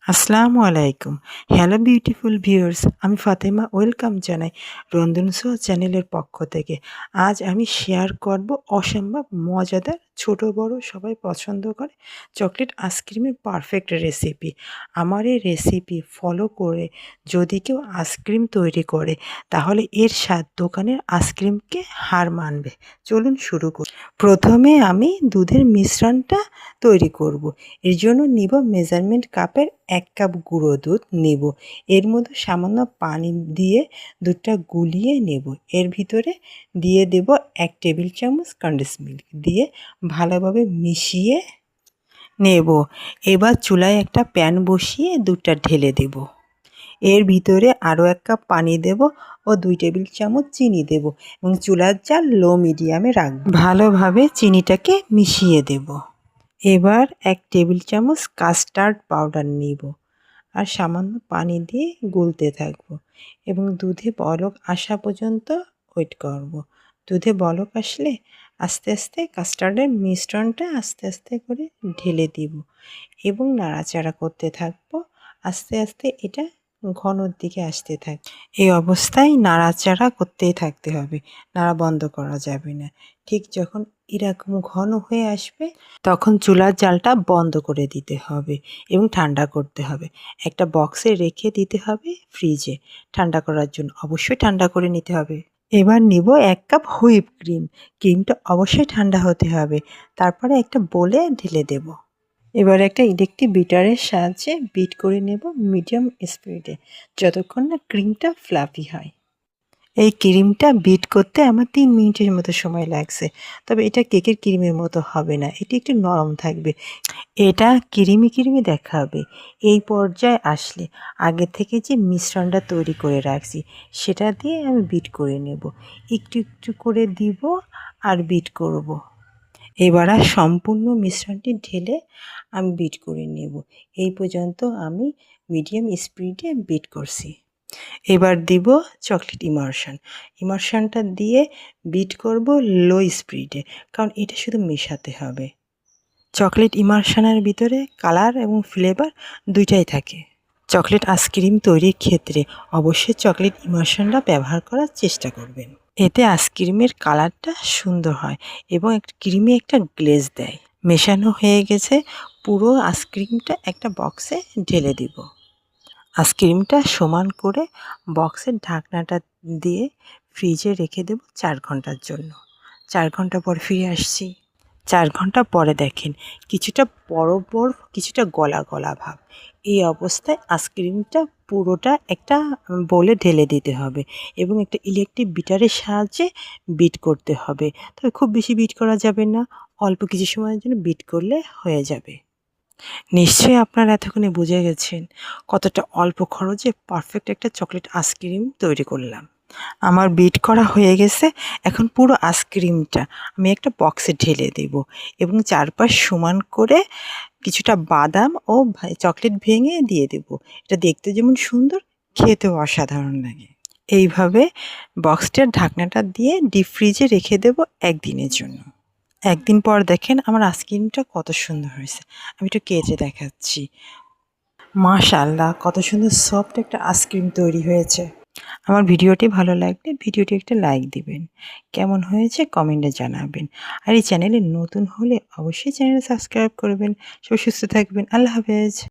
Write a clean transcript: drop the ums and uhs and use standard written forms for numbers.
আসসালামু আলাইকুম। Hello beautiful viewers, আমি ফাতেমা ওয়েলকাম জানাই রন্ধন শো চ্যানেলের পক্ষ থেকে। আজ আমি শেয়ার করব অসম্ভব মজাদার ছোট বড় সবাই পছন্দ করে চকলেট আইসক্রিমের পারফেক্ট রেসিপি। আমার এই রেসিপি ফলো করে যদি কেউ আইসক্রিম তৈরি করে তাহলে এর স্বাদ দোকানের আইসক্রিমকে হার মানবে। চলুন শুরু করি। প্রথমে আমি দুধের মিশ্রণটা তৈরি করব। এর জন্য নিব মেজারমেন্ট কাপের 1 কাপ গুঁড়ো দুধ নেব। এর মধ্যে সামান্য পানি দিয়ে দুধটা গুলিয়ে নেব। এর ভিতরে দিয়ে দেব 1 টেবিল চামচ কনডেন্স মিল্ক দিয়ে ভালোভাবে মিশিয়ে নেব। এবার চুলায় একটা প্যান বসিয়ে দুধটা ঢেলে দেব। এর ভিতরে আরও 1 কাপ পানি দেব ও 2 টেবিল চামচ চিনি দেব এবং চুলার জাল লো মিডিয়ামে রাখব। ভালোভাবে চিনিটাকে মিশিয়ে দেব। এবার 1 টেবিল চামচ কাস্টার্ড পাউডার নিব আর সামান্য পানি দিয়ে গুলতে থাকবো এবং দুধে বলক আসা পর্যন্ত ওয়েট করব। দুধে বলক আসলে আস্তে আস্তে কাস্টার্ডের মিশ্রণটা আস্তে আস্তে করে ঢেলে দিব এবং নাড়াচাড়া করতে থাকবো। আস্তে আস্তে এটা ঘনর দিকে আসতে থাকে। এই অবস্থায় নাড়াচাড়া করতেই থাকতে হবে, নাড়া বন্ধ করা যাবে না। ঠিক যখন এরকম ঘন হয়ে আসবে তখন চুলার জালটা বন্ধ করে দিতে হবে এবং ঠান্ডা করতে হবে। একটা বক্সে রেখে দিতে হবে ফ্রিজে ঠান্ডা করার জন্য। অবশ্যই ঠান্ডা করে নিতে হবে। এবার নিব 1 কাপ হুইপ ক্রিম। ক্রিমটা অবশ্যই ঠান্ডা হতে হবে। তারপরে একটা বোলে ঢেলে দেব। এবার একটা ইলেকট্রিক বিটারের সাহায্যে বিট করে নেব মিডিয়াম স্পিডে যতক্ষণ না ক্রিমটা ফ্লাফি হয়। এই ক্রিমটা বিট করতে আমার 3 মিনিটের মতো সময় লাগছে। তবে এটা কেকের ক্রিমের মতো হবে না, এটি একটু নরম থাকবে। এটা ক্রিমি দেখাবে। এই পর্যায়ে আসলে আগে থেকে যে মিশ্রণটা তৈরি করে রাখছি সেটা দিয়ে আমি বিট করে নেব। একটু একটু করে দিব আর বিট করব। এবার আর সম্পূর্ণ মিশ্রণটি ঢেলে আমি বিট করে নেব। এই পর্যন্ত আমি মিডিয়াম স্পিডে বিট করছি। এবার দিব চকলেট ইমার্শনটা দিয়ে বিট করব লো স্পিডে, কারণ এটা শুধু মেশাতে হবে। চকলেট ইমার্শনের ভিতরে কালার এবং ফ্লেভার দুইটাই থাকে। চকলেট আইসক্রিম তৈরির ক্ষেত্রে অবশ্যই চকলেট ইমার্শনটা ব্যবহার করার চেষ্টা করবেন। এতে আইসক্রিমের কালারটা সুন্দর হয় এবং ক্রিমি একটা গ্লেজ দেয়। মেশানো হয়ে গেছে, পুরো আইসক্রিমটা একটা বক্সে ঢেলে দিব। আইসক্রিমটা সমান করে বক্সের ঢাকনাটা দিয়ে ফ্রিজে রেখে দেব 4 ঘন্টার জন্য। 4 ঘন্টা পর ফিরে আসছি। 4 ঘন্টা পরে দেখেন কিছুটা বরফ কিছুটা গলা গলা ভাব। এই অবস্থায় আইসক্রিমটা পুরোটা একটা বোলে ঢেলে দিতে হবে এবং একটা ইলেকট্রিক বিটারের সাহায্যে বিট করতে হবে। তবে খুব বেশি বিট করা যাবে না, অল্প কিছু সময়ের জন্য বিট করলে হয়ে যাবে। নিশ্চয়ই আপনারা এতক্ষণে বুঝে গেছেন কতটা অল্প খরচে পারফেক্ট একটা চকলেট আইসক্রিম তৈরি করলাম। আমার বিট করা হয়ে গেছে। এখন পুরো আইসক্রিমটা আমি একটা বক্সে ঢেলে দেব এবং চারপাশ সমান করে কিছুটা বাদাম ও চকলেট ভেঙে দিয়ে দেব। এটা দেখতে যেমন সুন্দর, খেতেও অসাধারণ লাগে। এইভাবে বক্সটার ঢাকনাটা দিয়ে ডিপ ফ্রিজে রেখে দেব 1 দিনের জন্য। 1 দিন পর দেখেন আমার আইসক্রিমটা কত সুন্দর হয়েছে। আমি একটু কেটে দেখাচ্ছি। মাশাআল্লাহ, কত সুন্দর সফট একটা আইসক্রিম তৈরি হয়েছে। আমার ভিডিওটি ভালো লাগলে ভিডিওটি একটা লাইক দিবেন। কেমন হয়েছে কমেন্টে জানাবেন। আর এই চ্যানেলে নতুন হলে অবশ্যই চ্যানেল সাবস্ক্রাইব করবেন। সবাই সুস্থ থাকবেন। আল্লাহ হাফেজ।